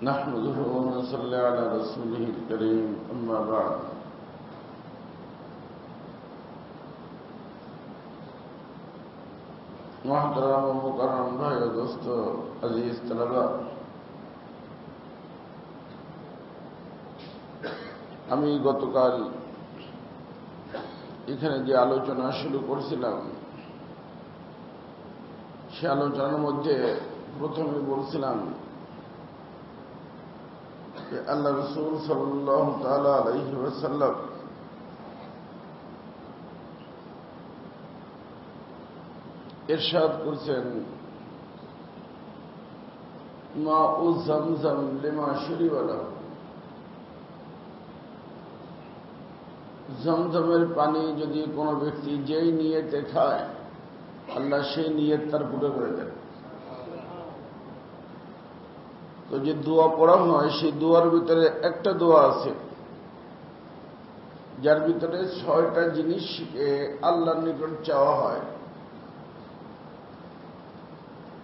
نحمده ونصلي على رسوله الكريم أما بعد محترم و مکرم بھائی و دوستو عزیز طلبہ আমি গতকাল এখানে যে আলোচনা শুরু করেছিলাম সে আলোচনার মধ্যে প্রথমে বলছিলাম যে আল্লাহ রাসূল সাল্লাল্লাহু তাআলা আলাইহি ওয়াসাল্লাম ইরশাদ করেছেন মাউ zamzam লিমা শুরিবা লাহু জমজমের পানি যদি কোনো ব্যক্তি যেই নিয়তে খায় আল্লাহ সেই নিয়ত তার পুরো করে দেন। তো যে দোয়া পড়া হয় সেই দোয়ার ভিতরে একটা দোয়া আছে যার ভিতরে 6টা জিনিস আল্লাহর নিকট চাওয়া হয়।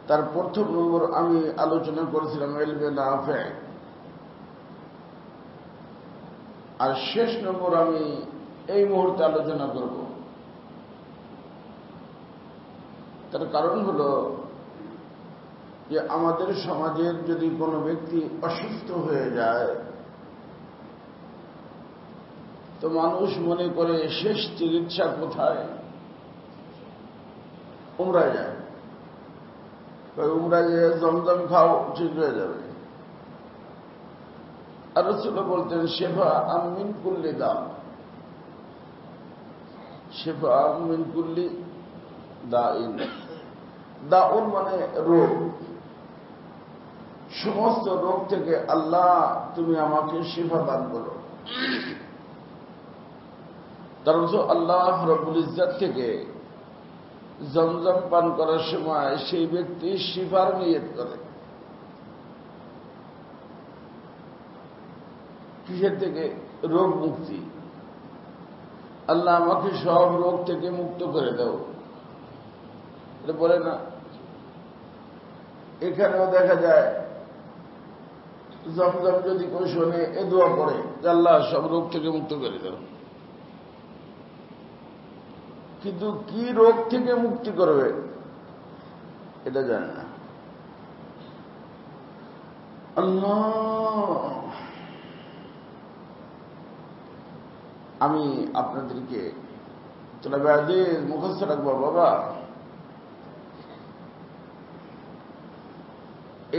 তার প্রথম নম্বর আমি আলোচনা করেছিলাম ইলমে নাফি, আর শেষ নম্বর আমি এই মুহূর্তে আলোচনা করব। তার কারণ হলো যে আমাদের সমাজের যদি কোনো ব্যক্তি অসুস্থ হয়ে যায় তো মানুষ মনে করে শেষ চিকিৎসা কোথায়? উমরায় যায়। উমরায় যেয়ে জমজম খাও, ঠিক হয়ে যাবে। আর রাসূল বলতেন শিফা মিন কুল্লি দা, শিফা মিন কুল্লি দাইন। দাউন মানে রোগ, সমস্ত রোগ থেকে আল্লাহ তুমি আমাকে শিফা দান করো। তার অর্থ আল্লাহ রব্বুল ইজ্জত থেকে জমজম পান করার সময় সেই ব্যক্তি শিফার নিয়ত করে। কিসের থেকে? রোগ মুক্তি। আল্লাহ আমাকে সব রোগ থেকে মুক্ত করে দাও, এটা বলে না? এখানেও দেখা যায় জমজম যদি কেউ শোনে এ দোয়া পড়ে যে আল্লাহ সব রোগ থেকে মুক্ত করে দাও, কিন্তু কি রোগ থেকে মুক্তি করবে এটা জানে না। আল্লাহ, আমি আপনাদেরকে তলবে আজিজ মুখস্থ রাখবো বাবা।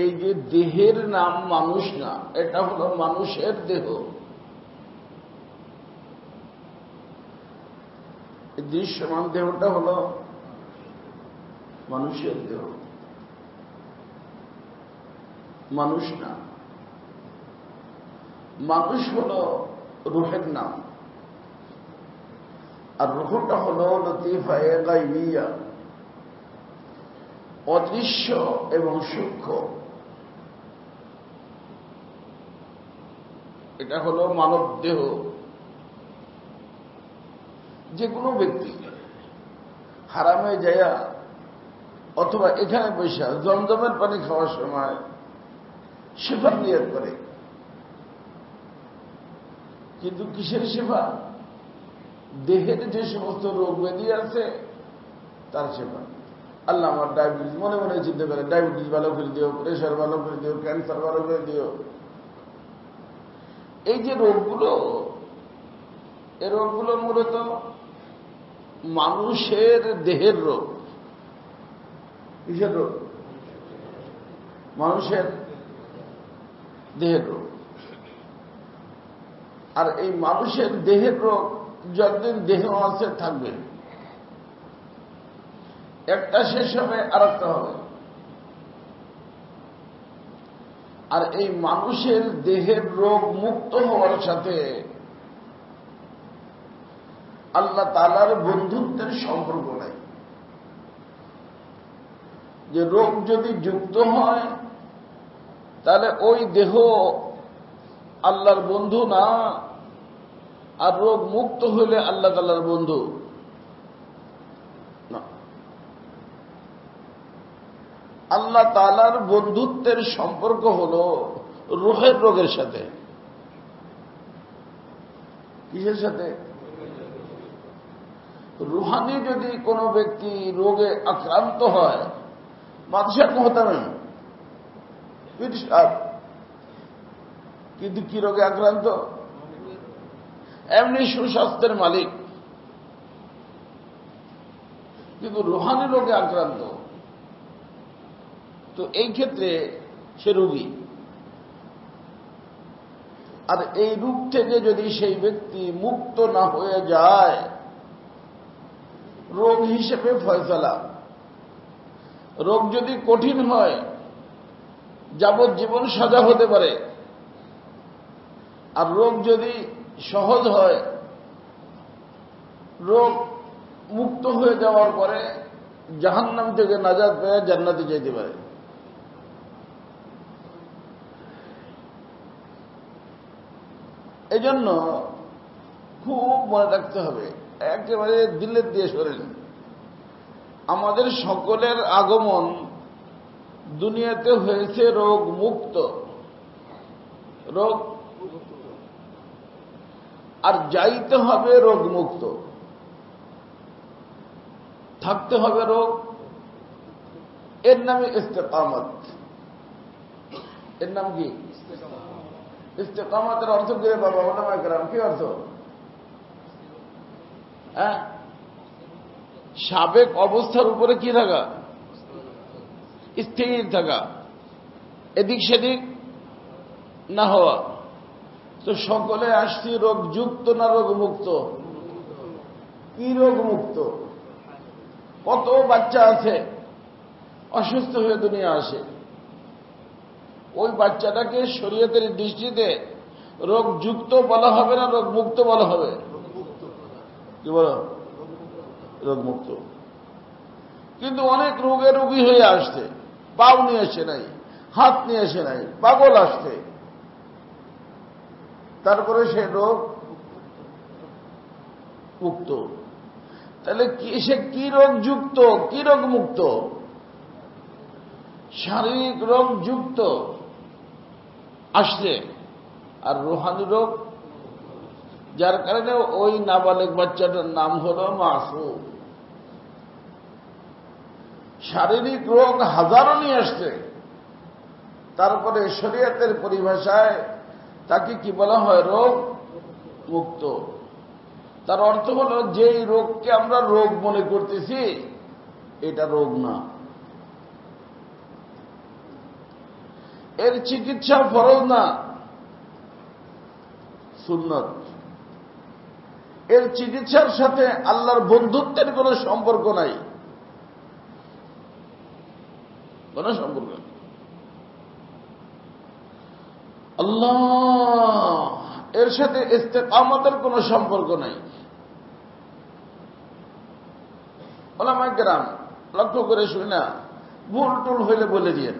এই যে দেহের নাম মানুষ না, এটা হলো মানুষের দেহ। দৃশ্যমান দেহটা হলো মানুষের দেহ, মানুষ না। মানুষ হলো রূহের নাম, আর রূহটা হলো লতিফায়ে গায়বিয়া, অদৃশ্য এবং সূক্ষ্ম। এটা হলো মানব দেহ। যে কোনো ব্যক্তি হারামে যায়া অথবা এখানে বৈশা জমজমের পানি খাওয়ার সময় শিফার নিয়ত করে, কিন্তু কিসের শিফা? দেহের যে সমস্ত রোগ ব্যাধি আছে তার শিফা। আল্লাহ আমার ডায়াবেটিস, মনে মনে চিন্তা করে ডায়াবেটিস ভালো করে দিও, প্রেশার ভালো করে দিও, ক্যান্সার ভালো করে দিও। এই যে রোগগুলো, এই রোগগুলো মূলত মানুষের দেহের রোগ। কিসের রোগ? মানুষের দেহের রোগ। আর এই মানুষের দেহের রোগ যতদিন দেহ আছে থাকবে, একটা শেষ হবে আর একটা হবে। আর এই মানুষের দেহের রোগ মুক্ত হওয়ার সাথে আল্লাহ তাআলার বন্ধুত্বের সম্পর্ক নাই। যে রোগ যদি যুক্ত হয় তাহলে ওই দেহ আল্লাহর বন্ধু না, আর রোগ মুক্ত হইলে আল্লাহ তাআলার বন্ধু না। আল্লাহ তাআলার বন্ধুত্বের সম্পর্ক হলো রুহের রোগের সাথে। কিসের সাথে? রুহানি যদি কোনো ব্যক্তি রোগে আক্রান্ত হয়, মাদশাক মহতারাম পীর সাহেব কিন্তু কি রোগে আক্রান্ত? এমনি সুস্বাস্থ্যের মালিক, কিন্তু রুহানি রোগে আক্রান্ত। তো এই ক্ষেত্রে সে রোগী। আর এই রোগ থেকে যদি সেই ব্যক্তি মুক্ত না হয়ে যায়, রোগ হিসেবে ফয়সালা। রোগ যদি কঠিন হয়, যাবজ্জীবন সাজা হতে পারে। আর রোগ যদি সহজ হয়, রোগ মুক্ত হয়ে যাওয়ার পরে জাহান্নাম থেকে নাজাত পেয়ে জান্নাতে যেতে পারে। এই জন্য খুব মনে রাখতে হবে, একেবারে দিলের দিয়ে সরেন। আমাদের সকলের আগমন দুনিয়াতে হয়েছে রোগ মুক্ত, রোগ আর যাইতে হবে রোগ মুক্ত, থাকতে হবে রোগ। এর নামে ইস্তেকামত। এর নাম কি? ইস্তেকামতের অর্থ কি রে বাবা? ওলামায়ে কেরাম কি অর্থ? হ্যাঁ, সাবেক অবস্থার উপরে কি থাকা? স্থির থাকা, এদিক সেদিক না হওয়া। তো সকলে আসছি রোগ যুক্ত না রোগ মুক্ত? কি রোগ মুক্ত? কত বাচ্চা আছে অসুস্থ হয়ে দুনিয়া আসে, ওই বাচ্চাটাকে শরীয়তের দৃষ্টিতে রোগ যুক্ত বলা হবে না রোগ মুক্ত বলা হবে? কি বলো? রোগ মুক্ত। কিন্তু অনেক রোগে রোগী হয়ে আসছে, পাও নিয়ে আসে নাই, হাত নিয়ে আসে নাই, পাগল আসছে, তারপরে সে রোগ মুক্ত। তাহলে সে কি রোগ যুক্ত, কি রোগ মুক্ত? শারীরিক রোগ যুক্ত আসছে, আর রুহানি রোগ, যার কারণে ওই নাবালেগ বাচ্চাটার নাম হল মাসুম। শারীরিক রোগ হাজারো নিয়ে আসছে, তারপরে শরীয়তের পরিভাষায় তাকে কি বলা হয়? রোগ মুক্ত। তার অর্থ হল যেই রোগকে আমরা রোগ মনে করতেছি এটা রোগ না, এর চিকিৎসা ফরজ না, সুন্নত। এর চিকিৎসার সাথে আল্লাহর বন্ধুত্বের কোনো সম্পর্ক নাই, কোন সম্পর্ক নেই। আল্লাহ এর সাথে ইস্তেকামতের কোনো সম্পর্ক নাই। ওলামায়ে কেরাম লক্ষ্য করে শুনি না, ভুল টুল হইলে বলে দিয়েন।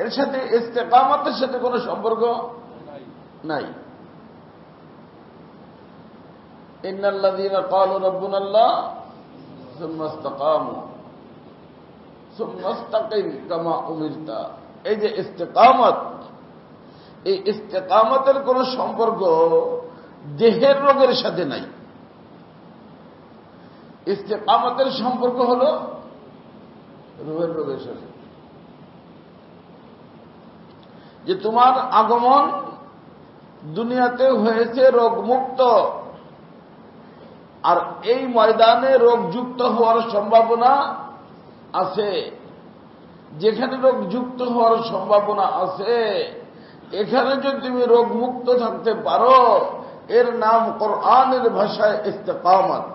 এর সাথে ইস্তেকামতের সাথে কোনো সম্পর্ক নাই। ইন্নাল্লাযীনা ক্বালু রাব্বুনাল্লাহ সুম্মা ইসতাকামু সুম্মা ইসতাকিম কামা উমিরতা। এই যে ইস্তেকামত, এই ইস্তেকামতের কোন সম্পর্ক দেহের রোগের সাথে নাই। ইস্তেকামতের সম্পর্ক হল রুহের রোগের সাথে। যে তোমার আগমন দুনিয়াতে হয়েছে রোগ মুক্ত, আর এই ময়দানে রোগযুক্ত হওয়ার সম্ভাবনা আছে। যেখানে রোগযুক্ত হওয়ার সম্ভাবনা আছে, এখানে যদি তুমি রোগ মুক্ত থাকতে পারো, এর নাম কোরআনের ভাষায় ইস্তেকামত।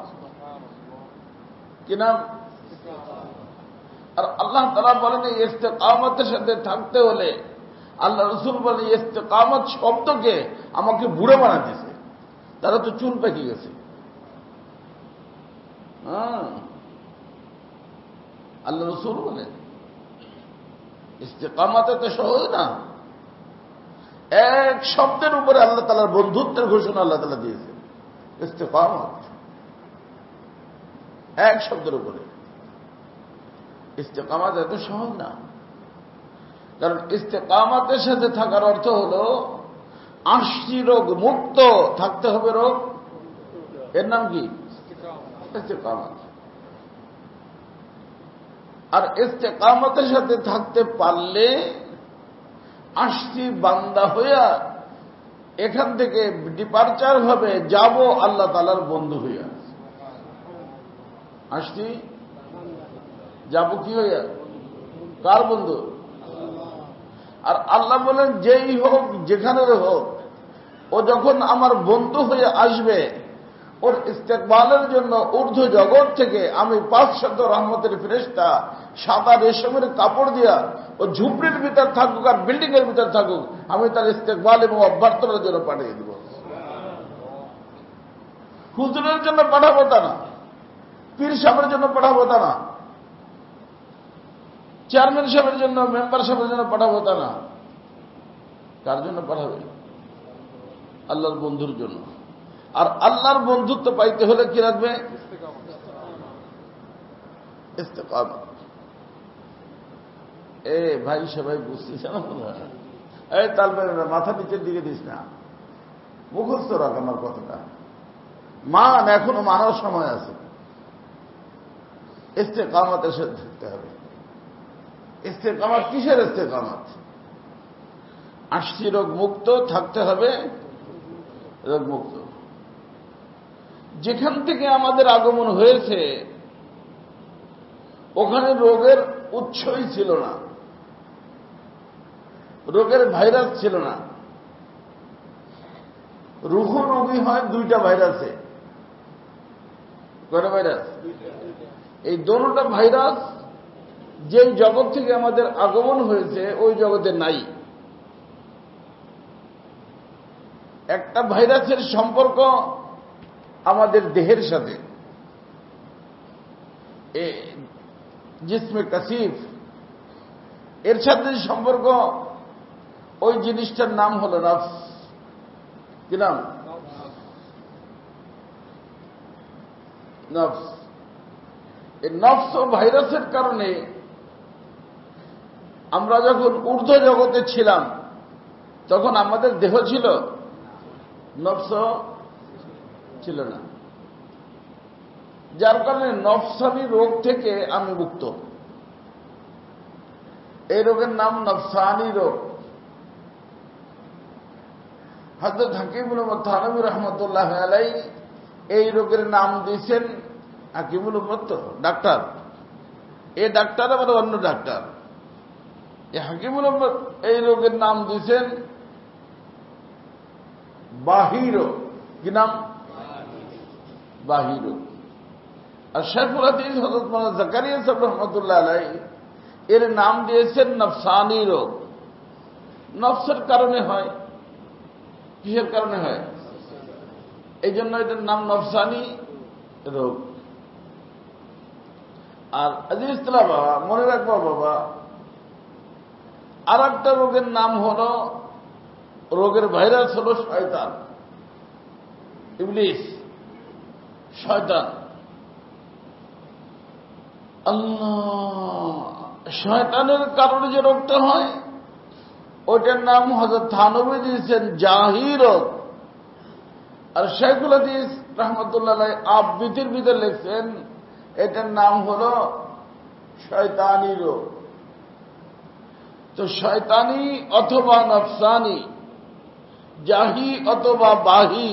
কি নাম? আর আল্লাহ তাআলা বলেন এই ইস্তেকামতের সাথে থাকতে হলে, আল্লাহ রাসূল বলেন ইস্তেকামত শব্দকে আমাকে বুড়ো বানা দিয়েছে, তারা তো চুল পেকে গেছে। আল্লাহ রাসূল বলেন ইস্তেকামত তো সহজ না। এক শব্দের উপরে আল্লাহ তাআলার বন্ধুত্বের ঘোষণা আল্লাহ তাআলা দিয়েছে, ইস্তেকামত। এক শব্দের উপরে ইস্তেকামত এত সহজ না। কারণ ইস্তেকামাতের সাথে থাকার অর্থ হল 80 রোগ মুক্ত থাকতে হবে। রোগ এর নাম কি? ইস্তেকামাত। আর ইস্তেকামাতের সাথে থাকতে পারলে 80 বান্দা হইয়া এখান থেকে ডিপার্চার ভাবে যাব আল্লাহ তাআলার বন্ধু হইয়া। 80 যাব কি হইয়া? কার বন্ধু? আর আল্লাহ বলেন যেই হোক যেখানের হোক ও যখন আমার বন্ধু হয়ে আসবে ওর ইস্তেকবালের জন্য ঊর্ধ্ব জগৎ থেকে আমি 500 রহমতের ফেরেশতা সাদা রেশমের কাপড় দিয়া ও ঝুপড়ির ভিতর থাকুক আর বিল্ডিং এর ভিতর থাকুক আমি তার ইস্তেকবাল এবং অভ্যর্থনার জন্য পাঠিয়ে দেব। হুজুরের জন্য পাঠাবো তা না, পীর সাহেবের জন্য পাঠাবো তা না, চেয়ারম্যান সাহেবের জন্য, মেম্বার সাহেবের জন্য পাঠাবো তা না। কার জন্য পাঠাবে? আল্লাহর বন্ধুর জন্য। আর আল্লাহর বন্ধুত্ব পাইতে হলে কি রাখবে? ইস্তেকামাত। ভাই সবাই বুঝতেছে না? এই তালবের মাথা নিচের দিকে দিস না, মুখস্থ রাখ আমার কথাটা। মান এখনো মানার সময় আছে। ইস্তেকামাতের সাথে থাকতে হবে। ইস্তেকামাত কিসের ইস্তেকামাত? 80 রোগ মুক্ত থাকতে হবে। রোগ মুক্ত। যেখান থেকে আমাদের আগমন হয়েছে ওখানে রোগের উৎসই ছিল না, রোগের ভাইরাস ছিল না। রুহ রোগী হয় 2টা ভাইরাসে। কয়টা ভাইরাস? এই দোনোটা ভাইরাস যেই জগৎ থেকে আমাদের আগমন হয়েছে ওই জগতে নাই। একটা ভাইরাসের সম্পর্ক আমাদের দেহের সাথে, জিসমে কাসিফ, এর সাথে সম্পর্ক, ওই জিনিসটার নাম হল নফস। কি নাম? নফস। এই নফস ও ভাইরাসের কারণে আমরা যখন ঊর্ধ্ব জগতে ছিলাম তখন আমাদের দেহ ছিল, নফস ছিল না। যার কারণে নফসানি রোগ থেকে আমি মুক্ত। এই রোগের নাম নফসানি রোগ। হযরত হাকিমুল উম্মত থানভী রহমতুল্লাহ আলাইহি এই রোগের নাম দিয়েছেন, হাকিমুল উম্মত ডাক্তার, এই ডাক্তার আবার অন্য ডাক্তার। এই হাকিমুল উম্মত এই রোগের নাম দিয়েছেন বাহির। কি নাম? বাহির। আর শাইখুল হাদিস হযরত মাওলানা জাকারিয়া সাহেব রহমতুল্লাহ আলাইহি এর নাম দিয়েছেন নফসানি রোগ। নফসের কারণে হয়। কিসের কারণে হয়? এই জন্য এটার নাম নফসানি রোগ। আর আজিজ বাবা মনে রাখবা বাবা, আর একটা রোগের নাম হল, রোগের ভাইরাস হল শয়তান, ইবলিস, শয়তান। আল্লাহ, শয়তানের কারণে যে রোগটা হয় ওটার নাম হযরত থানভী দিয়েছেন জাহি রোগ। আর শাইখুল হাদিস রহমতুল্লাহ আলাইহি আবৃত্তির ভিতরে লিখছেন এটার নাম হল শয়তানি রোগ। তো শয়তানি অথবা নফসানি, জাহি অথবা বাহি,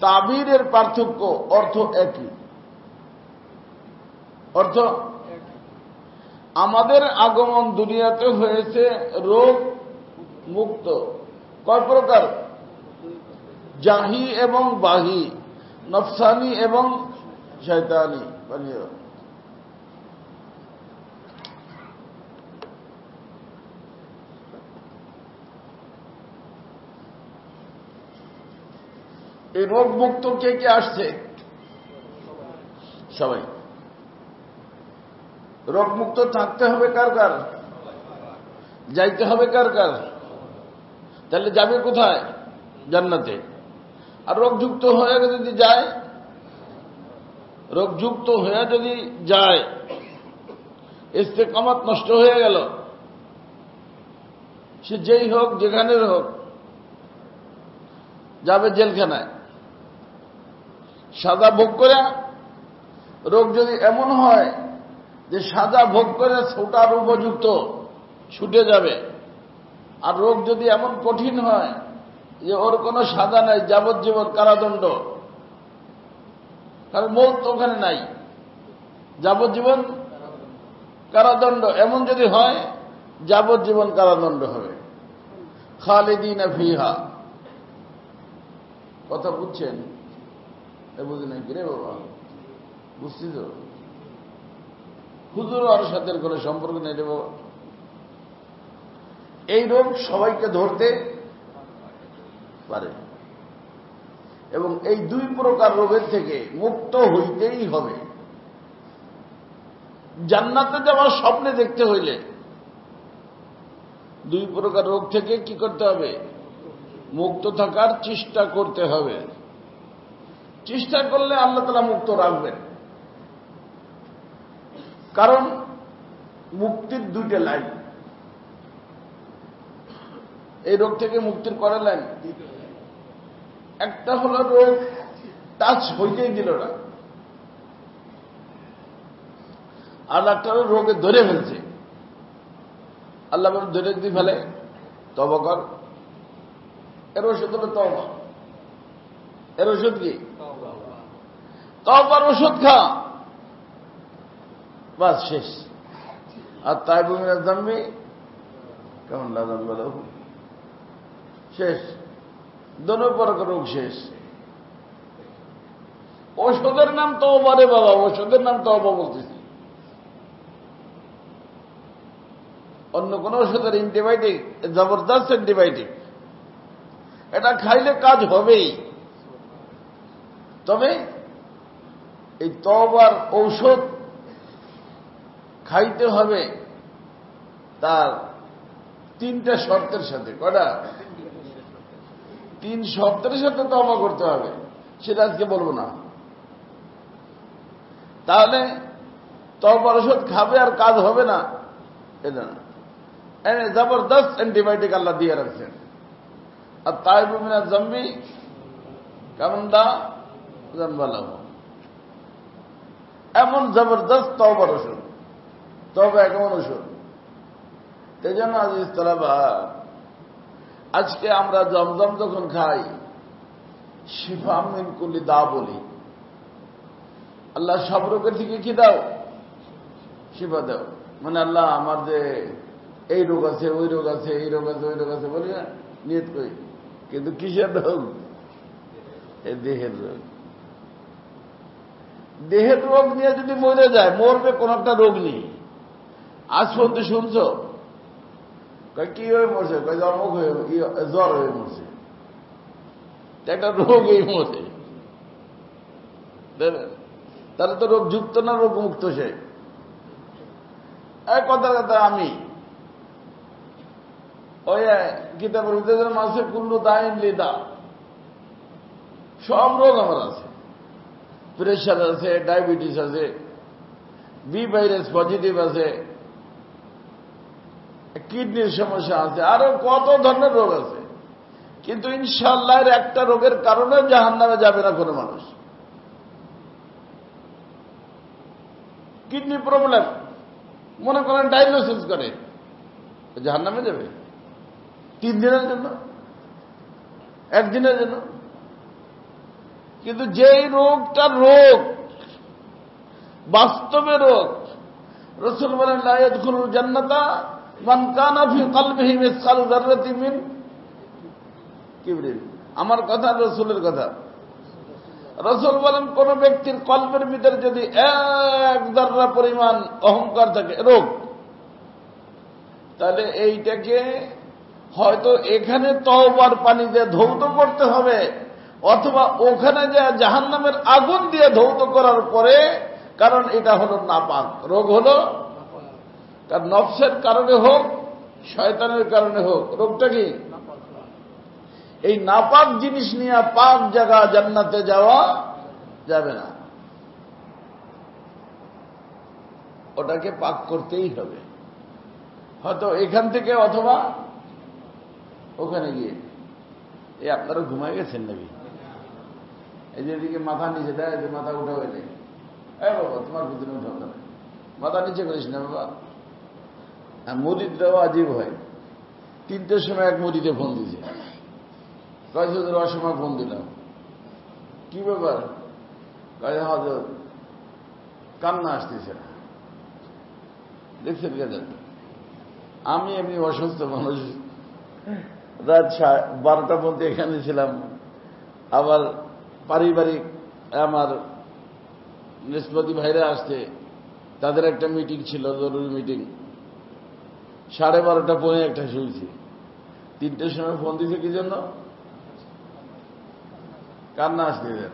তাবিরের পার্থক্য, অর্থ একই। অর্থ আমাদের আগমন দুনিয়াতে হয়েছে রোগ মুক্ত। কয় প্রকার? জাহি এবং বাহি, নফসানি এবং শয়তানি। এই রোগ মুক্ত কে কে আসছে? সবাই। রোগ মুক্ত থাকতে হবে কার কার? যাইতে হবে কার কার? তাহলে যাবে কোথায়? জান্নাতে। আর রোগযুক্ত হয়ে যদি যায়, রোগযুক্ত হয়ে যদি যায়, ইস্তেকামাত নষ্ট হয়ে গেল, সে যেই হোক যেখানের হোক যাবে জেলখানায়। সাজা ভোগ করে রোগ যদি এমন হয় যে সাজা ভোগ করে ছোটার উপযুক্ত, ছুটে যাবে। আর রোগ যদি এমন কঠিন হয় যে ওর কোনো সাজা নাই, যাবজ্জীবন কারাদণ্ড, কারণ মৌত তো ওখানে নাই, যাবজ্জীবন কারাদণ্ড, এমন যদি হয় যাবজ্জীবন কারাদণ্ড হবে। খালিদিনা ফিহা। কথা বুঝছেন? বুঝি নাই কিরে বাবা? বুঝছি তো। হুজুর আর সাথে কোনো সম্পর্ক নেই রে বাবা। এই রোগ সবাইকে ধরতে পারে এবং এই দুই প্রকার রোগের থেকে মুক্ত হইতেই হবে। জান্নাতে যাওয়ার স্বপ্নে দেখতে হইলে দুই প্রকার রোগ থেকে কি করতে হবে? মুক্ত থাকার চেষ্টা করতে হবে। চেষ্টা করলে আল্লাহ তাআলা মুক্ত রাখবেন। কারণ মুক্তির দুইটা লাইন, এই রোগ থেকে মুক্তির করা লাইন। একটা হলো রোগ টাচ হইতেই দিল না, আর একটা হলো রোগে ধরে ফেলছে। আল্লাহ ধরে যদি ফেলে তওবা কর, এর ওষুধ হলো তওবা। এর ওষুধ কি? তওবার ওষুধ খা, বাস শেষ। আর তাইবু মিনাজ যামবি কেমন লা যামবা লাহু, শেষ। দোনো প্রকার রোগ শেষ। ওষুধের নাম তওবা রে বাবা, ওষুধের নাম তওবা বলতেছি। অন্য কোন ওষুধের অ্যান্টিবায়োটিক জবরদস্ত অ্যান্টিবায়োটিক, এটা খাইলে কাজ হবেই। তবে এই তওবার ঔষধ খাইতে হবে তার তিনটা শর্তের সাথে। কয়টা? তিন শর্তের সাথে তওবা করতে হবে, সেটা আজকে বলবো না। তাহলে তওবার ওষুধ খাবে আর কাজ হবে না, এটা না। জবরদস্ত অ্যান্টিবায়োটিক আল্লাহ দিয়ে রাখছেন। আর তাইবু মিনাজ যামবি কামান লা যামবা লাহু, এমন জবরদস্ত তওবার ওষুধ। তওবা কেমন ওষুধ? এই জন্য আজিজ তালাবা, আজকে আমরা জমজম যখন খাই শিফা মিন কুল্লি দা বলি। আল্লাহ সব রোগের থেকে কি দাও? শিফা দাও। মানে আল্লাহ আমার যে এই রোগ আছে, ওই রোগ আছে, এই রোগ আছে, ওই রোগ আছে বলি না, নিয়ত করি। কিন্তু কিসের রোগ? এই দেহের রোগ। দেহের রোগ নিয়ে যদি মরে যায়, মরবে কোন একটা রোগ নেই। আজ পর্যন্ত শুনছ কি হয়ে মরছে? অমুক হয়ে, জ্বর হয়ে মরছে। একটা রোগ এই মরে, তাহলে তো রোগ যুক্ত না, রোগ মুক্ত। সে কথার কথা আমি ওই কিতাবের ভিতরে মাসে কুল্লু দাইন লিদা, সব রোগ আমার আছে। প্রেশার আছে, ডায়াবেটিস আছে, বি ভাইরাস পজিটিভ আছে, কিডনির সমস্যা আছে, আরো কত ধরনের রোগ আছে। কিন্তু ইনশাআল্লাহ একটা রোগের কারণে জাহান্নামে যাবে না কোনো মানুষ। কিডনি প্রবলেম, মনে করেন ডায়ালিসিস করে, জাহান্নামে যাবে 3 দিনের জন্য, 1 দিনের জন্য। কিন্তু যেই রোগটা রোগ, বাস্তবে রোগ, রাসূল বলেন লা ইয়াদখুলুল জান্নাতা মান কানা ফি কলবিহি মিসকালু যাররাতিন মিন কিবরিন। আমার কথা রাসূলের কথা। রাসূল বলেন কোন ব্যক্তির কলবের ভিতরে যদি 1 যাররা পরিমাণ অহংকার থাকে, রোগ, তাহলে এইটাকে হয়তো এখানে তওবার পানি দিয়ে ধৌত করতে হবে, অথবা ওখানে যে জাহান্নামের আগুন দিয়ে ধৌত করার পরে, কারণ এটা হলো নাপাক রোগ। হলো তার নফসের কারণে হোক, শয়তানের কারণে হোক, রোগটা কি? এই নাপাক জিনিস নিয়ে পাক জায়গা জান্নাতে যাওয়া যাবে না, ওটাকে পাক করতেই হবে। হয়তো এখান থেকে অথবা ওখানে গিয়ে এই আপনারা ঘুমাই গেছেন নাকি? এই যে এদিকে মাথা নিচে দেয়, যে মাথা উঠা হয়ে নেই, বাবা তোমার পিছনে উঠাও না, মাথা নিচে করিস না বাবা। মুরিদরাও আজীব হয়। 3টের সময় এক মুরিদে ফোন দিছে, কয়েছে ওদের অসময় ফোন দিলাম, কি ব্যাপার? কয়ে হজরত কান্না আসতেছে না। দেখছেন কেন? আমি এমনি অসুস্থ মানুষ, রাত 12টা পর্যন্ত এখানে ছিলাম, আবার পারিবারিক আমার নিষ্পত্তি ভাইরা আসছে, তাদের একটা মিটিং ছিল, জরুরি মিটিং। 12:30 পরে একটা শুয়েছি, 3টের সময় ফোন দিছে কি জন্য? কান্না আসতেছে।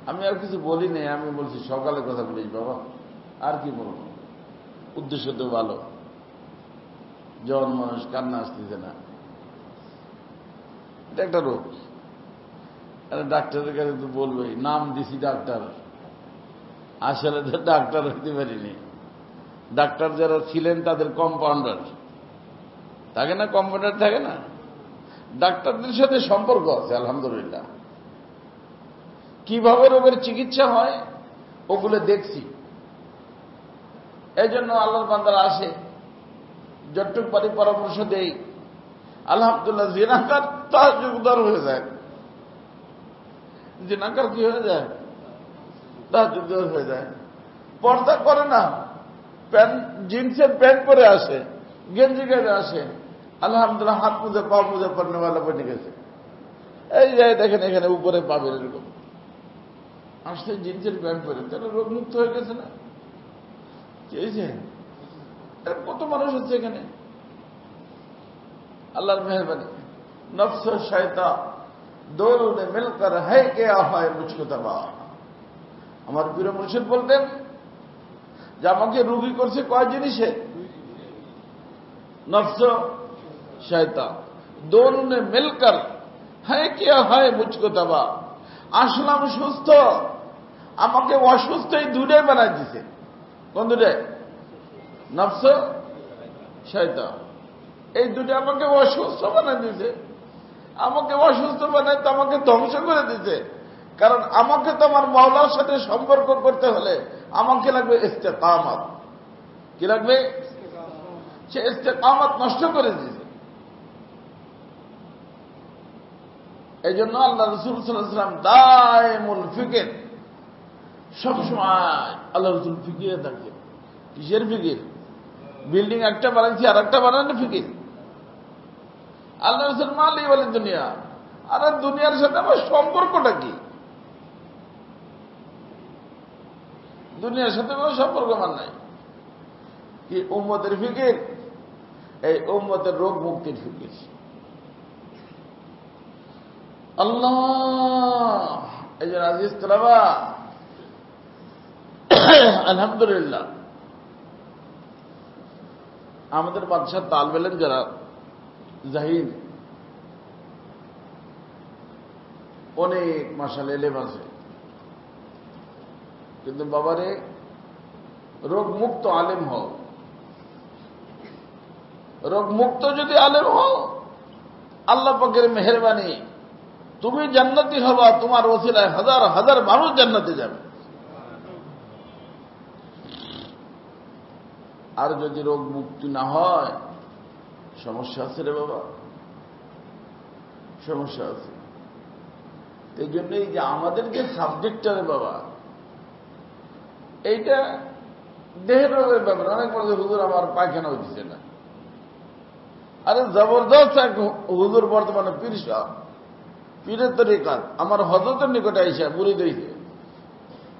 আমি আর কিছু বলি নাই, আমি বলছি সকালে কথা বলিস বাবা, আর কি বলবো, উদ্দেশ্য তো ভালো, যখন মানুষ কান্না আসতেছে না, এটা একটা রোগ। ডাক্তারের কাছে তো বলবেই, নাম দিছি ডাক্তার, আসলে তো ডাক্তার হইতে পারিনি। ডাক্তার যারা ছিলেন তাদের কম্পাউন্ডার থাকে না, কম্পাউন্ডার থাকে না, ডাক্তারদের সাথে সম্পর্ক আছে আলহামদুলিল্লাহ। কিভাবে রোগের চিকিৎসা হয় ওগুলো দেখছি। এই জন্য আল্লাহর বান্দারা আসে, যতটুক পারি পরামর্শ দেই, আলহামদুলিল্লাহ। জিনাকার তাহাজ্জুদদার হয়ে যায়, জিনাকার কি হয়ে যায়? তাহাজ্জুদদার হয়ে যায়। পর্দা করে না, জিন্সের প্যান্ট পরে আসে, গেঞ্জি গায়ে আসে, আলহামদুলিল্লাহ হাত মুজে পা মুজে পড়নেওয়ালা বনে গেছে। এই যায় দেখেন এখানে উপরে পাবেন এরকম আসছে জিন্সের প্যান্ট পরে, তাহলে রোগ মুক্ত হয়ে গেছে না? কত মানুষ হচ্ছে এখানে, আল্লাহর মেহরবানি। নফস শয়তান দোনों ने मिलकर है क्या है मुझको तबाह। আমার প্রিয় মুর্শিদ বলতেন যে আমাকে রোগী করছে কয় জিনিসে? নফস শয়তান দোনों ने मिलकर है क्या है मुझको तबाह। আসলাম সুস্থ, আমাকে অসুস্থ, এই দুটাই বানাই দিছে। কোন দুটাই? নফস শয়তান, এই দুটো আমাকে অসুস্থ বানাই দিছে। আমাকে অসুস্থ বানাই তো আমাকে ধ্বংস করে দিতে। কারণ আমাকে তো আমার মাওলার সাথে সম্পর্ক করতে হলে আমাকে লাগবে ইস্তেকামত। কি লাগবে? সে ইস্তেকামত নষ্ট করে দিয়েছে। এই জন্য আল্লাহ রাসূল সাল্লাল্লাহু আলাইহি ওয়াসাল্লাম দায়মুল ফিকির, সবসময় আল্লাহ রাসূল ফিকিরে থাকতেন। কিসের ফিকির? বিল্ডিং একটা বানাইছি আর একটা বানানো ফিকির। আল্লাহ রাসূল মালি বলে দুনিয়া, আর দুনিয়ার সাথে আমার সম্পর্কটা কি? দুনিয়ার সাথে কোনো সম্পর্ক আমার নাই। কি উম্মতের ফিকির? এই উম্মতের রোগ মুক্তির ফিকির। আল্লাহ, এই যে আজিজ তালাবা, আলহামদুলিল্লাহ আমাদের বাদশাহ তালবেলেন যারা জাহিদ, অনেক মাশাআল্লাহ এলেম আছে, কিন্তু বাবারে রোগ মুক্ত আলেম হও। রোগ মুক্ত যদি আলেম হও, আল্লাহ পাকের মেহেরবানি, তুমি জান্নাতি হবা, তোমার ওসিলায় হাজার হাজার মানুষ জান্নাতে যাবে। আর যদি রোগ মুক্তি না হয়, সমস্যা আছে রে বাবা, সমস্যা আছে। এই জন্য এই যে আমাদের যে সাবজেক্টটা রে বাবা, এইটা দেহের রোগের ব্যাপার। অনেক বলছে হুজুর আমার পায়খানা হইতেছে না। আরে জবরদস্ত এক হুজুর বর্তমানে পীর সাহেব, পীরের তরিকাত আমার হযরতের নিকটে আইসা মুরিদ হইছে,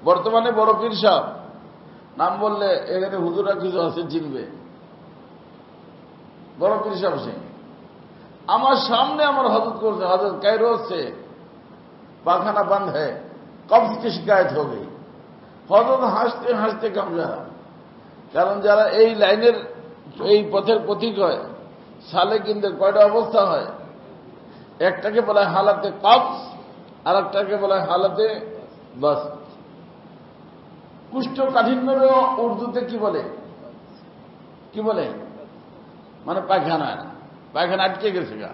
বর্তমানে বড় পীর সাহেব। নাম বললে এখানে হুজুরা কিছু আছে চিনবে, বড় পীর সাহেব সে। আমার সামনে আমার হযরত করছে, হযরত কায়রো হচ্ছে পাখানা বন্ধ হ্যায়, কবজ কি শিকায়ত हो गई। হযরত হাসতে হাসতে কামজা। কারণ যারা এই লাইনের এই পথের পথিক হয়, সালে কিন্তু কয়টা অবস্থা হয়, একটাকে বলা হয় হালাতে কবজ, আর একটাকে বলা হয় হালাতে বাস। কুষ্ঠকাঠিন্যেরও উর্দুতে কি বলে? কি বলে? মানে পায়খানা। পায়খানা আটকে গেছে গা,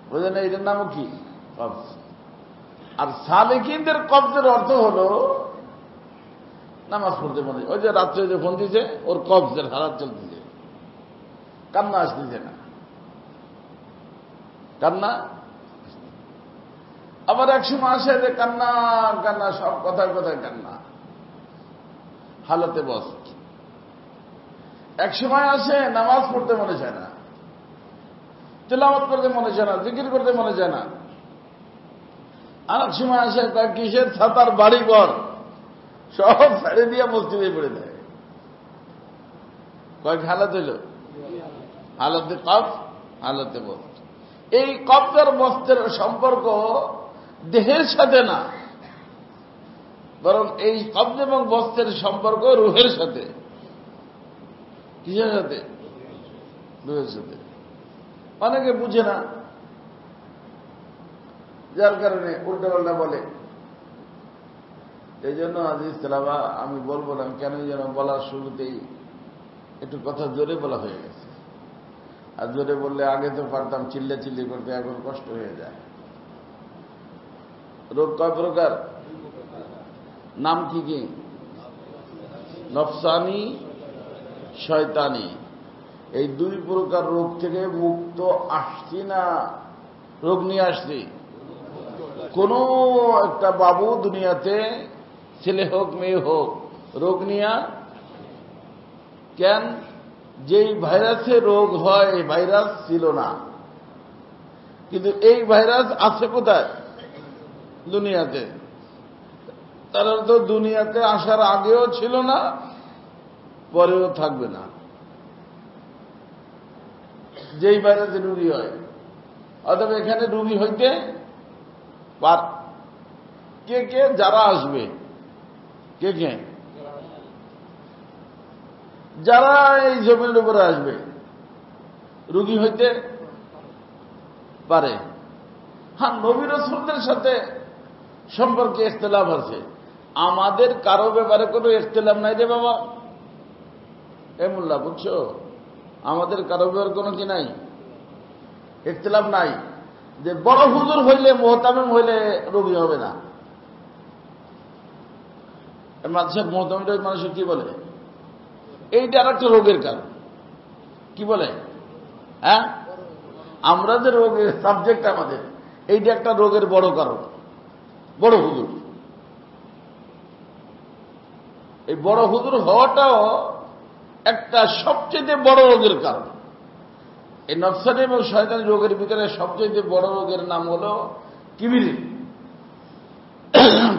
বুঝলেন? এটার নামও কি? কবজ। আর সালেকিনদের কবজের অর্থ হলো নামাজ পড়তে মনে, ওই যে রাত্রে যে ফোন দিছে ওর কবজের হারাত চলতেছে, কান্না আসতেছে না, কান্না। আবার এক সময় আসে যে কান্না কান্না, সব কথায় কথায় কান্না, হালতে বস। এক সময় আসে নামাজ পড়তে মনে চায় না, তেলাওয়াত করতে মনে চায় না, জিকির করতে মনে চায় না। আর এক সময় আসে কিসের ছাতার বাড়ি ঘর সব ছেড়ে দিয়ে মসজিদে পড়ে দেয়। কয়েক হালত হইল, হালতে কব, হালতে বস্ত। এই কবজ আর বস্ত্রের সম্পর্ক দেহের সাথে না, বরং এই কবজ এবং বস্ত্রের সম্পর্ক রুহের সাথে। কিসের সাথে? রুহের সাথে। অনেকে বুঝে না, যার কারণে উল্টাপাল্টা বলে। এই জন্য আজিজ তেলাবা আমি বলবো না কেন, যেন বলার শুরুতেই একটু কথা জোরে বলা হয়ে গেছে। আর জোরে বললে আগে তো পারতাম চিল্লা চিল্লি করতে, এখন কষ্ট হয়ে যায়। রোগ কয় প্রকার? নাম কি কি? নফসানি, শয়তানি। এই দুই প্রকার রোগ থেকে মুক্ত আসছি না, রোগ নিয়ে আসছি। কোন একটা বাবু দুনিয়াতে, ছেলে হোক মেয়ে হোক, রোগ নিয়ে কেন? যেই ভাইরাসে রোগ হয় এই ভাইরাস ছিল না, কিন্তু এই ভাইরাস আছে কোথায়? দুনিয়াতে। তারা তো দুনিয়াতে আসার আগেও ছিল না, পরেও থাকবে না। যেই ভাইরাসে রোগী হয়, অথবা এখানে রোগী হইতে পার কে কে? যারা আসবে, কে কে? যারা এই জমির উপরে আসবে রোগী হইতে পারে। হ্যাঁ, নবী রাসূলদের সাথে সম্পর্কে ইখতিলাফ আছে, আমাদের কারো ব্যাপারে কোনো ইখতিলাফ নাই রে বাবা। এ মোল্লা, বুঝছো? আমাদের কারো ব্যাপারে কোনো কি নাই, ইখতিলাফ নাই যে বড় হুজুর হইলে, মুহতামিম হইলে রোগী হবে না। মাদ্রাসার মুহতামিম মানুষের কি বলে? এইটা আর একটা রোগের কারণ। কি বলে? হ্যাঁ, আমরা যে রোগের সাবজেক্ট আমাদের, এইটা একটা রোগের বড় কারণ, বড় হুজুর। এই বড় হুজুর হওয়াটাও একটা সবচেয়ে বড় রোগের কারণ। এই নফসানি এবং শয়তানি রোগের ভিতরে সবচেয়ে বড় রোগের নাম হল কিবির।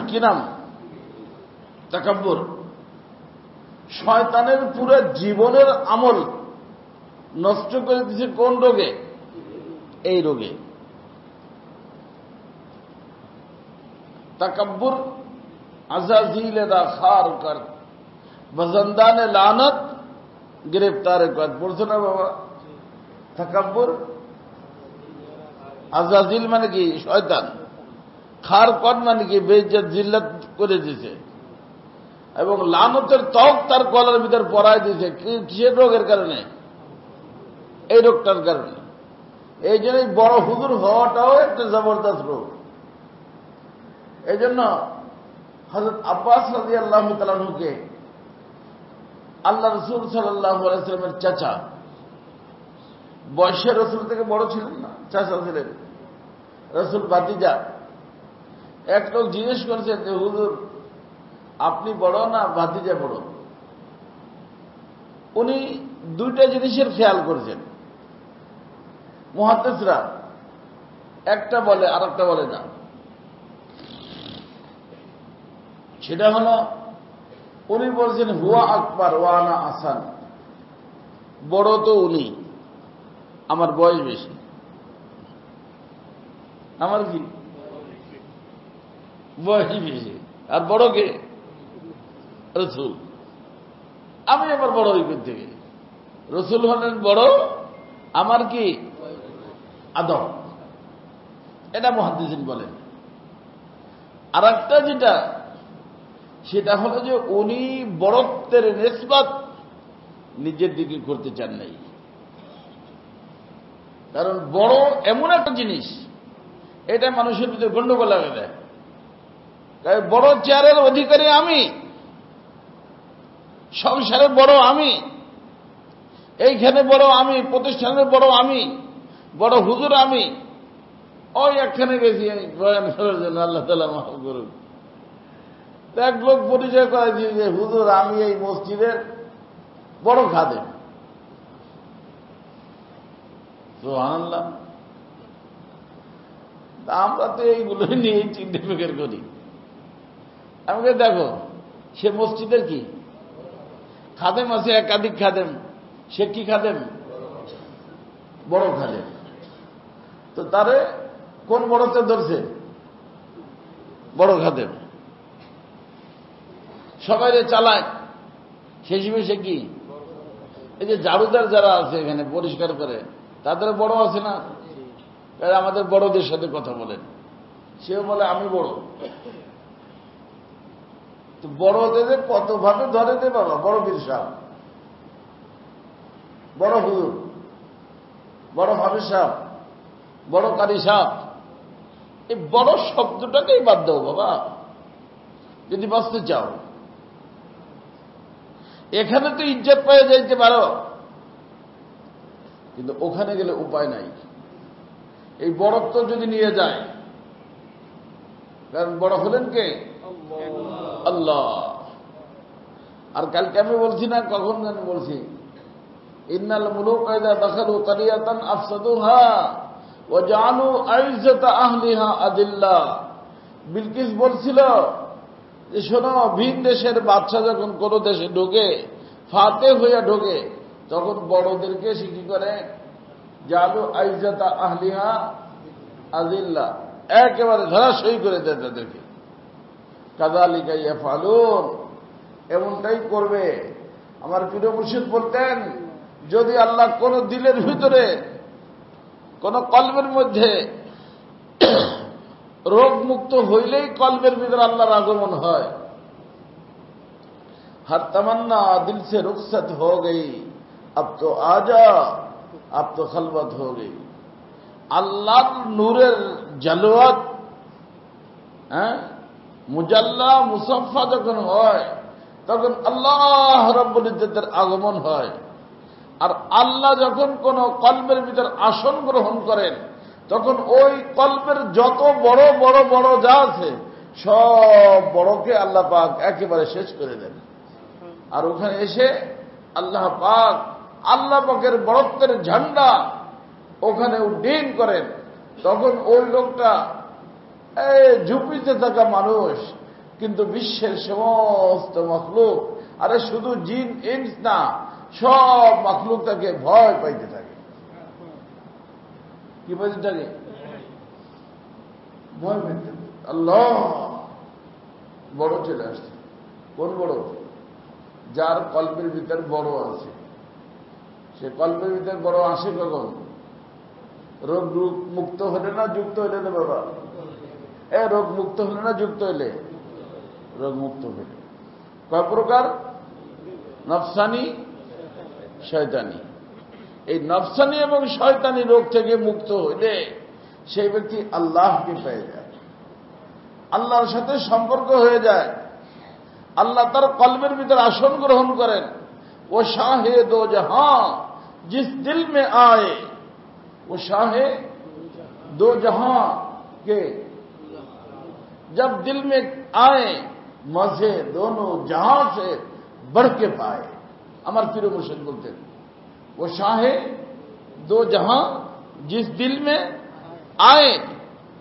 কি নাম? তাকাব্বুর। শয়তানের পুরো জীবনের আমল নষ্ট করে দিচ্ছে কোন রোগে? এই রোগে। তাকাব্বুর আজাজিল দা খার কর, বজন্দানে লানত গ্রেফতারে কর। বলছো না বাবা? তাকাব্বুর আজাজিল মানে কি? শয়তান। খার কর মানে কি? বেইজ্জত জিল্লাত করে দিয়েছে, এবং লানতের ত্বক তার গলার ভিতর পরায় দিয়েছে। কিসের রোগের কারণে? এই রোগটার কারণে। এই জন্যই বড় হুজুর হওয়াটাও একটা জবরদস্ত রোগ। এই জন্য হযরত আব্বাস রাদিয়াল্লাহু তাআলা আনহুকে আল্লাহ রাসূল সাল্লাল্লাহু আলাইহি ওয়াসাল্লামের চাচা, বয়সে রাসূল থেকে বড় ছিলেন না, চাচা ছিলেন, রাসূল ভাতিজা। এক লোক জিজ্ঞেস করেছেন যে হুজুর আপনি বড় না ভাতিজা বড়? উনি দুইটা জিনিসের খেয়াল করেছেন মুহাদ্দিসরা, একটা বলে আর একটা বলে না। সেটা হল, উনি বলছেন হুয়া আকবার ওয়া আনা আসান, বড় তো উনি, আমার বয়স বেশি। আমার কি বয়স বেশি, আর বড় কে? রসুল। আমি আবার বড় ওই থেকে, রসুল হলেন বড়, আমার কি আদম। এটা মুহাদ্দিসিন বলেন। আর একটা যেটা, সেটা হলো যে উনি বড়ত্বের নিসবত নিজের দিকে করতে চান নাই। কারণ বড় এমন একটা জিনিস, এটা মানুষের ভিতরে গন্ডগোল লাগে দেয়। তাই বড় চেয়ারের অধিকারী আমি, সংসারের বড় আমি, এইখানে বড় আমি, প্রতিষ্ঠানের বড় আমি, বড় হুজুর আমি। ওই একখানে গেছি আমি বয়ান করার জন্য, আল্লাহ তাআলা মাফ করুন। এক লোক পরিচয় করে দিয়ে যে হুজুর আমি এই মসজিদের বড় খাদেম। সুবহানাল্লাহ। আমরা তো এইগুলো নিয়ে চিন্তা ফিকির করি। আমাকে দেখো, সে মসজিদের কি খাদেম আছে, একাধিক খাদেম, সে কি খাদেম? বড় খাদেম। তো তারে কোন বড়তে ধরছে? বড় খাদেম। সবাই চালায়, সে হিসেবে সে কি? এই যে ঝাড়ুদার যারা আছে এখানে পরিষ্কার করে, তাদের বড় আছে না? আমাদের বড়দের সাথে কথা বলেন, সেও বলে আমি বড়। তো বড়দের কত ভাবে ধরে দে বাবা, বড় পীর সাহেব, বড় হুজুর, বড় হাফেজ সাহেব, বড় কারি সাহেব। এই বড় শব্দটাকেই বাদ দাও বাবা যদি বাঁচতে চাও। এখানে তো ইজ্জত পেয়ে যাইতে পারো, কিন্তু ওখানে গেলে উপায় নাই। এই বড়ত্ব যদি নিয়ে যায়, কারণ বড় হলেন কে? আল্লাহ। আর কালকে আমি বলছি না, কখন আমি বলছি, ইন্নাল মুলুকা ইযা দাখালু ক্বারিয়াতান আফসাদুহা ওয়া জাআলু আইজ্জাতা আহলিহা আদিল্লা। বিলকিস বলছিল যে শোনো, ভিন দেশের বাদশা যখন কোন দেশে ঢোকে, ফাতে হইয়া ঢোকে, তখন বড়দেরকে সে কি করে? জাআলু আইজ্জাতা আহলিহা আদিল্লা, একেবারে ধরাশয়ী করে দেয় তাদেরকে। কাযালিকা ইয়াফআলুন, এমনটাই করবে। আমার পীর মুর্শিদ বলতেন, যদি আল্লাহ কোন দিলের ভিতরে, কোন কলবের মধ্যে রোগ মুক্ত হইলেই কলবের ভিতরে আল্লাহর আগমন হয়। हर तमन्ना दिल से रुखसत हो गई, अब तो आजा, अब तो खलवत हो गई। আল্লাহর নূরের জালওয়াত, মুজাল্লা মুসাফফা যখন হয়, তখন আল্লাহ রাব্বুল ইজ্জতের আগমন হয়। আর আল্লাহ যখন কোন কলবের ভিতর আসন গ্রহণ করেন, তখন ওই কলবের যত বড় বড় বড় যা আছে, সব বড়কে আল্লাহ পাক একেবারে শেষ করে দেন। আর ওখানে এসে আল্লাহ পাকের বড়ত্বের ঝান্ডা ওখানে উড্ডীন করেন। তখন ওই লোকটা ঝুঁকিতে থাকা মানুষ, কিন্তু বিশ্বের সমস্ত মখলুক, আরে শুধু জিন ইনস না, সব মখলুক তাকে ভয় পাইতে থাকে। কি পাইতে থাকে? ভয় পাইতে থাকে। আল্লাহ বড় চলে আসছে। কোন বড়? যার কল্পের ভিতর বড় আছে। সে কল্পের ভিতর বড় আসে কখন? রোগ মুক্ত হলে না যুক্ত হলে না বাবা? রোগ মুক্ত হলে না যুক্ত হলে? রোগ মুক্ত হলে। কয় প্রকার? নফসানি, শয়তানি। এই নফসানি এবং শয়তানি রোগ থেকে মুক্ত হইলে সেই ব্যক্তি আল্লাহকে পেয়ে যায়, আল্লাহর সাথে সম্পর্ক হয়ে যায়। আল্লাহ তার কলবের ভিতর আসন গ্রহণ করেন। ও শাহে দো জাহাं जिस दिल में आए, वो शाहे दो जहां के जब दिल में आए, मजे दोनों जहां से बढ़ के पाए। আমার পীর মুর্শিদ বলতেন, वो शाहे दो जहां जिस दिल में आए,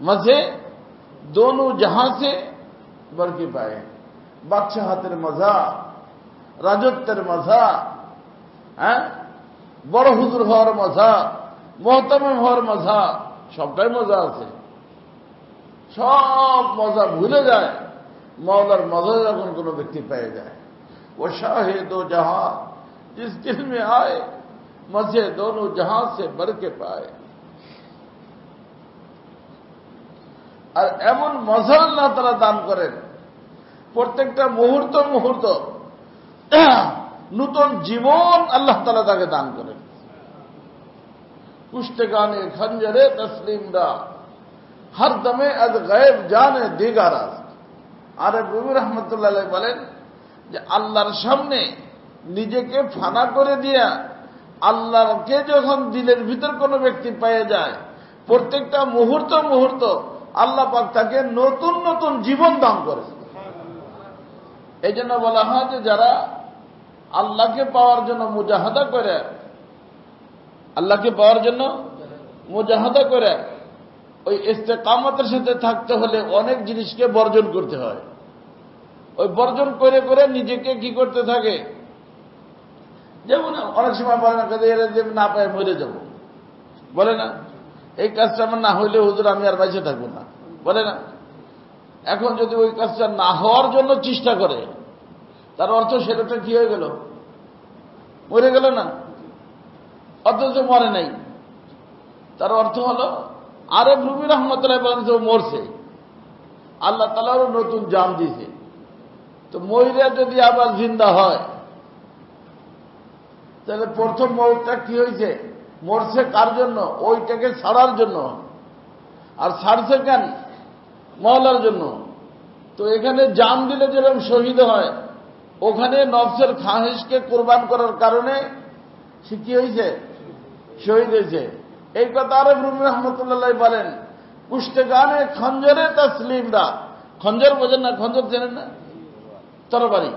मजे दोनों जहां से बढ़ के पाए। বাদশাহ হাতের মজা, রাজত্বের মজা, বড় হুজুর হওয়ার মজা, মোহতামিম হওয়ার মজা, সবটাই মজা আছে। সব মজা ভুলে যায় মওলার মজা যখন কোনো ব্যক্তি পেয়ে যায়। वो शाहे दो जहां जिस दिल में आए, मजे दोनों जहां से बढ़ के पाए। আর এমন মজা আল্লাহ তাআলা দান করেন, প্রত্যেকটা মুহূর্ত মুহূর্ত নূতন জীবন আল্লাহ তাআলা তাকে দান করেন। कुश्तगाने खंजरे तस्लीम दा हर दमे अज गैब जाने दिगाराज। আরেফ রুমি রহমতুল্লাহ আলাইহি বলেন যে আল্লাহর সামনে নিজেকে ফানা করে দিয়া আল্লাহকে যখন দিলের ভিতর কোনো ব্যক্তি পেয়ে যায়, প্রত্যেকটা মুহূর্ত মুহূর্ত আল্লাহ পাক তাকে নতুন নতুন জীবন দান করে। এই জন্য বলা হয় যে যারা আল্লাহকে পাওয়ার জন্য মুজাহাদা করে, আল্লাহকে পাওয়ার জন্য মুজাহাদা করে, ওই ইস্তেকামতের সাথে থাকতে হলে অনেক জিনিসকে বর্জন করতে হয়। ওই বর্জন করে করে নিজেকে কি করতে থাকে, যেমন অনেক সময় বলে না না পায় মরে যাব, বলে না এই কাজটা আমার না হইলে হুজুর আমি আর বাইচে থাকবো না, বলে না। এখন যদি ওই কাজটা না হওয়ার জন্য চেষ্টা করে, তার অর্থ সেটা কি হয়ে গেল, মরে গেল না, অথচ মরে নাই। তার অর্থ হলো আরেফ রুমি রহমতুল্লাহ বলেন যে মরছে, আল্লাহ তাআলারও নতুন জান দিয়েছে। তো মইরা যদি আবার জিন্দা হয়, তাহলে প্রথম মৌতটা কি হয়েছে, মরছে কার জন্য, ওইটাকে ছাড়ার জন্য। আর ছাড়ছে কেন, মওলার জন্য। তো এখানে জান দিলে যেরকম শহীদ হয়, ওখানে নফসের খাহিশকে কোরবান করার কারণে সে কি হয়েছে, শহীদ হয়েছে। এই কথা আরেফ রুমি রহমতুল্লাহ বলেন কুশ্তগানে খঞ্জরে তসলিম দা। খঞ্জর বোঝেন না, খঞ্জর জানেন না, তরবারি।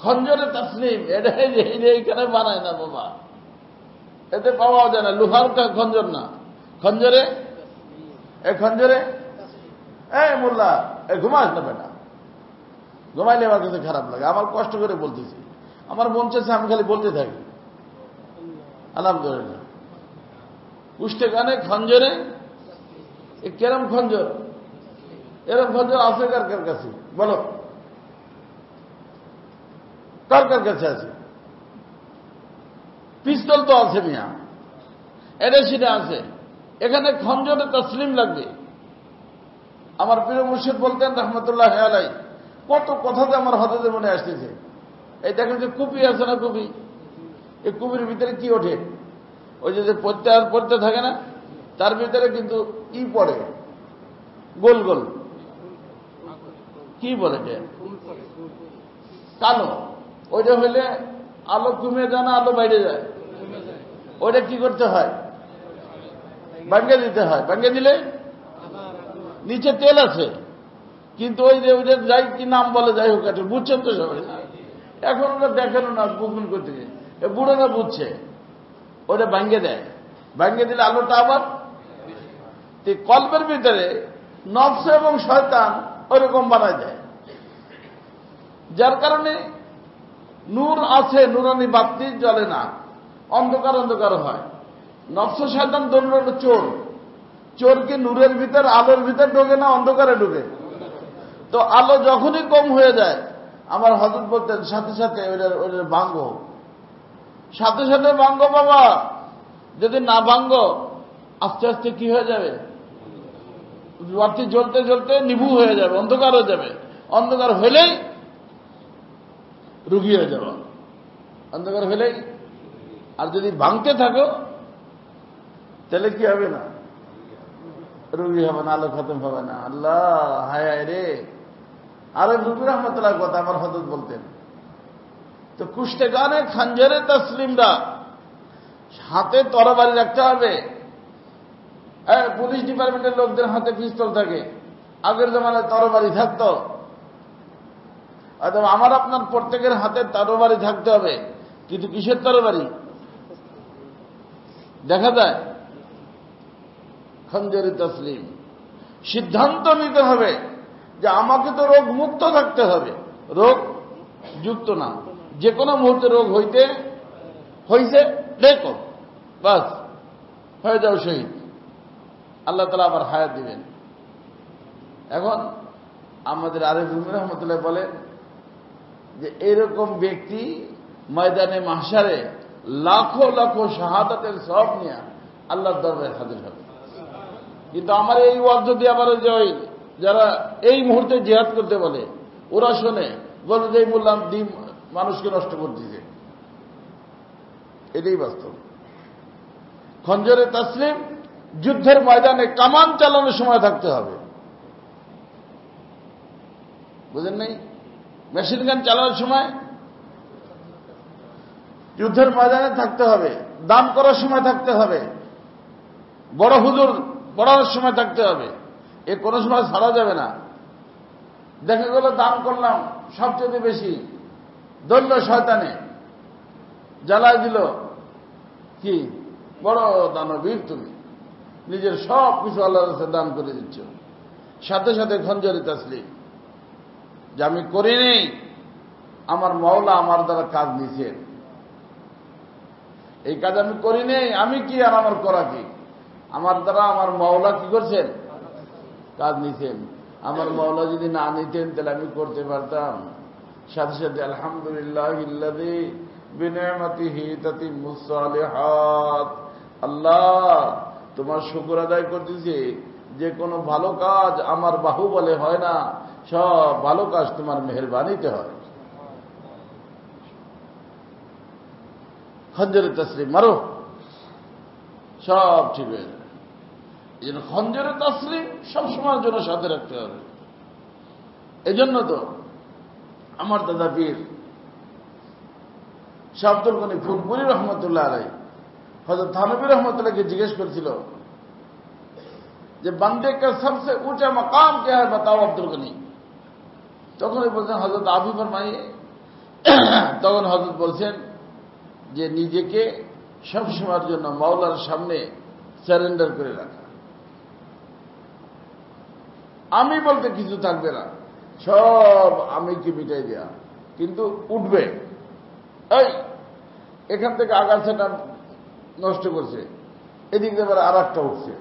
খঞ্জরে তসলিম এটা এইখানে বানায় না বাবা, এতে পাওয়া যায় না, লোহার খঞ্জর না। খঞ্জরে খঞ্জরে মোল্লা ঘুমাস না বেটা, ঘুমাইলে আমার কাছে খারাপ লাগে, আমার কষ্ট করে বলতেছি, আমার মন চাইছে আমি খালি বলতে থাকি আলহামদুলিল্লাহ। কুশ্তগানে খঞ্জরে, কেরম খঞ্জর, এরম খঞ্জর আছে কার কার কাছে, বলো কার কার কাছে আছে? পিস্তল তো আছে মিয়া, এটা সেটা আছে, এখানে খঞ্জরে তসলিম লাগবে। আমার প্রিয় মুর্শিদ বলতেন রহমতুল্লাহ আলাইহি, কত কথাতে আমার হঠাৎ মনে আসতেছে। এই দেখেন যে কুপি আছে না, কুপি, এই কুপির ভিতরে কি ওঠে, ওই যে পড়তে আর পড়তে থাকে না, তার ভিতরে কিন্তু ই পড়ে গোল গোল, কি বলে কালো, ওইটা হইলে আলো কমে যায় না, আলো বাইরে যায়, ওইটা কি করতে হয়, ভাঙ্গে দিতে হয়। ভাঙ্গে দিলে নিচে তেল আছে, কিন্তু ওই যে ওইটা যাই কি নাম বলে, যাই হোক একটা বুঝছেন তো সবাই, এখন ওরা দেখেন না গুগল করতে গিয়ে, বুড়োরা বুঝছে, ওটা ভাঙ্গে দেয়। ভাঙ্গে দিলে আলোটা আবার কল্পের ভিতরে নফস এবং শয়তান ওরকম বানায় দেয়, যার কারণে নূর আছে, নুরানি বাতি জ্বলে না, অন্ধকার অন্ধকার হয়। নফস শয়তান দোনো চোর, চোর কি নূরের ভিতর আলোর ভিতর ঢোকে না অন্ধকারে ঢোকে? তো আলো যখনই কম হয়ে যায়, আমার হযরত বলতেন সাথে সাথে ওইটার ভাঙ্গ, সাথে সাথে ভাঙ্গ বাবা, যদি না ভাঙ্গ আস্তে আস্তে কি হয়ে যাবে, বাতি জ্বলতে জ্বলতে নিভু হয়ে যাবে, অন্ধকার হয়ে যাবে। অন্ধকার হলেই রুগী হয়ে যাবে, অন্ধকার হলেই। আর যদি ভাঙতে থাকো তাহলে কি হবে না, রুগী হবে না, আলো খতম হবে না। আল্লাহ হায় হায় রে। আরেফ রুমি রহমতুল্লাহ কথা আমার হযরত বলতেন। তো কুশ্তগানে খঞ্জরে তসলিমরা, হাতে তরবারি রাখতে হবে। পুলিশ ডিপার্টমেন্টের লোকদের হাতে পিস্তল থাকে, আগের জমানায় তরবারি থাকতো, অথবা আমার আপনার প্রত্যেকের হাতে তরবারি থাকতে হবে। কিন্তু কিসের তরবারি দেখা যায়? খঞ্জরে তসলিম। সিদ্ধান্ত নিতে হবে যে আমাকে তো রোগ মুক্ত থাকতে হবে, রোগ যুক্ত না। যে কোনো মুহূর্তে রোগ হয়েছে দেখো, বাস হয়ে যাও শহীদ, আল্লাহ তাআলা আবার হায়াত দিবেন। এখন আমাদের আরেফ রুমি রহমতুল্লাহ বলেন যে এরকম ব্যক্তি ময়দানে মাহশারে লাখো লাখো শাহাদাতের সওয়াব নিয়ে আল্লাহর দরবারে হাজির হবে। কিন্তু আমার এই ওয়াজ যদি আবার ওই যারা এই মুহূর্তে জিহাদ করতে বলে, ওরা শোনে, বলে যে বললাম দিন মানুষকে নষ্ট করতেছে, এটাই বাস্তব। খঞ্জরে তাসলিম যুদ্ধের ময়দানে কামান চালানোর সময় থাকতে হবে, বুঝেন নাই? মেশিন গান চালানোর সময় যুদ্ধের ময়দানে থাকতে হবে, দান করার সময় থাকতে হবে, বড় হুজুর পড়ানোর সময় থাকতে হবে, এ কোনো সময় ছাড়া যাবে না। দেখা গেল দান করলাম সবচেয়ে বেশি, দল্য শয়তানে জ্বালায় দিল, কি বড় দানবীর তুমি, নিজের সব কিছু আল্লাহর কাছে দান করে দিচ্ছ। সাথে সাথে খঞ্জরে তাসলিম যে আমি করিনি, আমার মাওলা আমার দ্বারা কাজ নিছেন, এই কাজ আমি করিনি, আমি কি আর আমার করা কি, আমার দ্বারা আমার মাওলা কি করছেন, কাজ নিছেন। আমার মাওলা যদি না নিতেন তাহলে আমি করতে পারতাম। সাথে সাথে আলহামদুলিল্লাহিল্লাযী বিনি'মাতিহি তাতিম্মুস সালিহাত, আল্লাহ তোমার শুকর আদায় করতেছি, যে কোনো ভালো কাজ আমার বাহুবলে হয় না, সব ভালো কাজ তোমার মেহেরবানিতে হয়। খঞ্জরে তাসলিম মারো, সব ঠিক হয়ে যাবে। এই জন্য খঞ্জরে তাসলিম সবসময়ের জন্য সাথে রাখতে হবে। এই জন্য তো আমার দাদা পীর শাহ আব্দুল গনি ফুলপুরি রহমতুল্লাহ আলাইহি হযরত থানভী রহমতুল্লাহকে জিজ্ঞেস করেছিল যে বান্দে কা সবসে ऊंचा मकाम क्या है बताओ আব্দুল গনি। তখন বলছেন হযরত আবি ফরমাইয়ে, তখন হযরত বলছেন যে নিজেকে সবসময়ের জন্য মাওলার সামনে সারেন্ডার করে রাখা, আমি বলতে কিছু থাকবে না, সব আমি কি মিটাই দেয়া, কিন্তু উঠবে, এই এখান থেকে আগাছাটা নষ্ট করছে, এদিক দিয়ে আবার আর একটা উঠছে,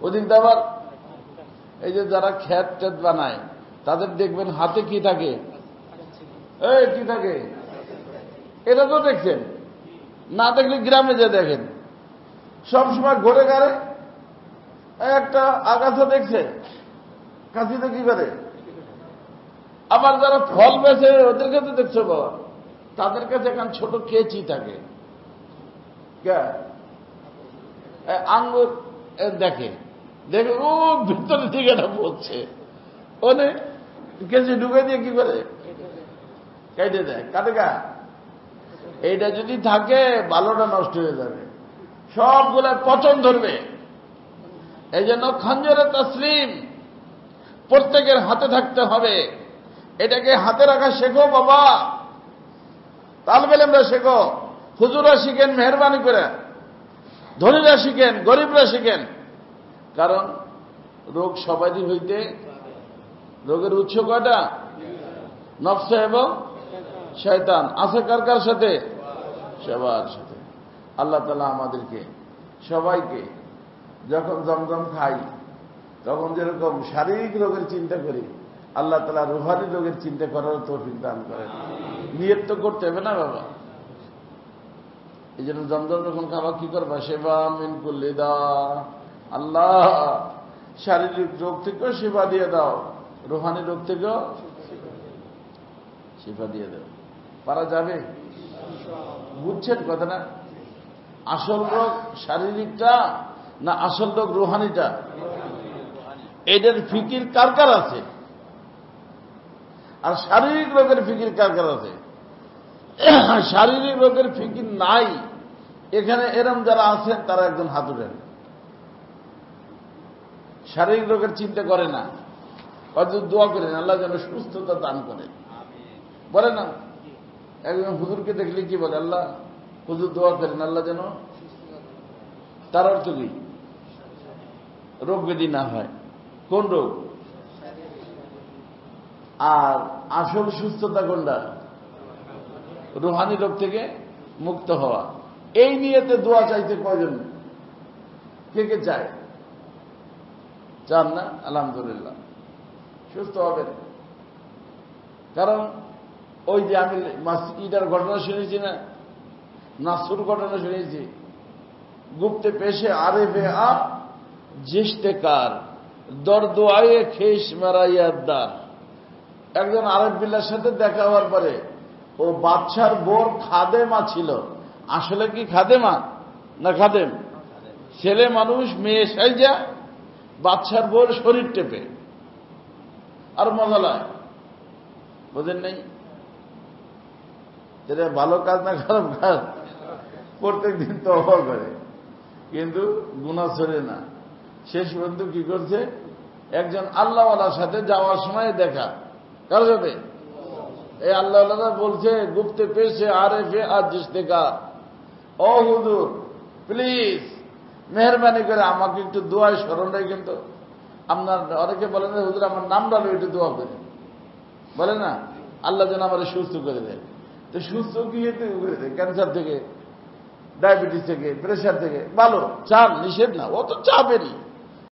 ওদিক দিয়ে আবার এই যে যারা ক্ষেত টেত বানায় তাদের দেখবেন হাতে কি থাকে, এই কি থাকে, এটা তো দেখছেন না, দেখলে গ্রামে যে দেখেন সবসময় ঘুরে গাড়ে একটা আগাছা দেখছে, কাশিতে কি করে। আবার যারা ফল বেছে ওদের কাছে দেখছো বাবা, তাদের কাছে এখন ছোট কেচি থাকে, আঙ্গুর দেখে দেখে ও ভিতরে থেকে এটা পড়ছে, ওনে কেচি ঢুকে দিয়ে কি করে কেটে দেয়, কাটে গা। এইটা যদি থাকে ভালোটা নষ্ট হয়ে যাবে, সবগুলা পচন ধরবে। এই জন্য খঞ্জরে তাসলিম প্রত্যেকের হাতে থাকতে হবে। এটাকে হাতে রাখা শেখো বাবা, তালবে ইলমরা শেখো, হুজুররা শিখেন মেহরবানি করে, ধনীরা শিখেন, গরিবরা শিখেন। কারণ রোগ সবারই হইতে, রোগের উৎস কয়টা, নফস এবং শয়তান। আছে কার কার সাথে, সবার সাথে। আল্লাহ তাআলা আমাদেরকে সবাইকে যখন জমজম খাই তখন যেরকম শারীরিক রোগের চিন্তা করি, আল্লাহ তাআলা রুহানি রোগের চিন্তা করার তৌফিক দান করেন। নিয়ত তো করতে হবে না বাবা। এই জন্য জমজম যখন খাবা কি করবা, সেবা মিন কুল্লি দা, আল্লাহ শারীরিক রোগ থেকেও সেবা দিয়ে দাও, রুহানি রোগ থেকেও সেবা দিয়ে দাও। পারা যাবে? বুঝছেন কথা না? আসল রোগ শারীরিকটা না আসল রোগ রুহানিটা? এদের ফিকির কার কার আছে? আর শারীরিক রোগের ফিকির কার কার আছে? শারীরিক রোগের ফিকির নাই এখানে এরম যারা আছেন তারা একজন হাত উঠেন। শারীরিক রোগের চিন্তা করে না, হয়তো দোয়া করেন আল্লাহ যেন সুস্থতা দান করে, বলে না? একজন হুজুরকে দেখলে কি বলে, আল্লাহ হুজুর দোয়া করেন আল্লাহ যেন, তার অর্থ কি? রোগ ব্যাধি না হয়। কোন রোগ? আর আসল সুস্থতা কোনটা? রুহানি রোগ থেকে মুক্ত হওয়া। এই নিয়েতে দোয়া চাইতে কয়জন? কে কে চায়? চান না? আলহামদুলিল্লাহ, সুস্থ হবেন। কারণ ওই যে আমি ইটার ঘটনা শুনেছি না, নাসুর ঘটনা শুনেছি, গুপ্তে পেশে আরেফে আপ জিস্তেকার দর্দ আয়ে খেস মারাইয়াদার। একজন আরেফ বিল্লার সাথে দেখা হওয়ার পরে ও বাদশার বোর খাদেমা ছিল। আসলে কি খাদেমা না খাদেম? ছেলে মানুষ মেয়ে সাইজা বাচ্চার বোর শরীর টেপে আর মজা লাগে, বোঝেন নাই? যেটা ভালো কাজ না খারাপ কাজ, প্রত্যেক দিন তওবা করে কিন্তু গুনাহ ছড়ে না। শেষ পর্যন্ত কি করছে, একজন আল্লাহওয়ালার সাথে যাওয়ার সময় দেখা, কার সাথে? এই আল্লাহওয়ালা বলছে গুপ্তে পেশে আরেফে আজ দেখা, ও হুজুর প্লিজ মেহরবানি করে আমাকে একটু দোয়ায় স্মরণ রাখেন তো। আপনার অনেকে বলেন হুজুর আমার নামটা একটু দোয়া করে, বলে না আল্লাহ যেন আমার সুস্থ করে দেয়। তো সুস্থ কি করে দেয়? ক্যান্সার থেকে, ডায়াবেটিস থেকে, প্রেশার থেকে। ভালো চাপ নিষেধ না, ও তো চাপেরই।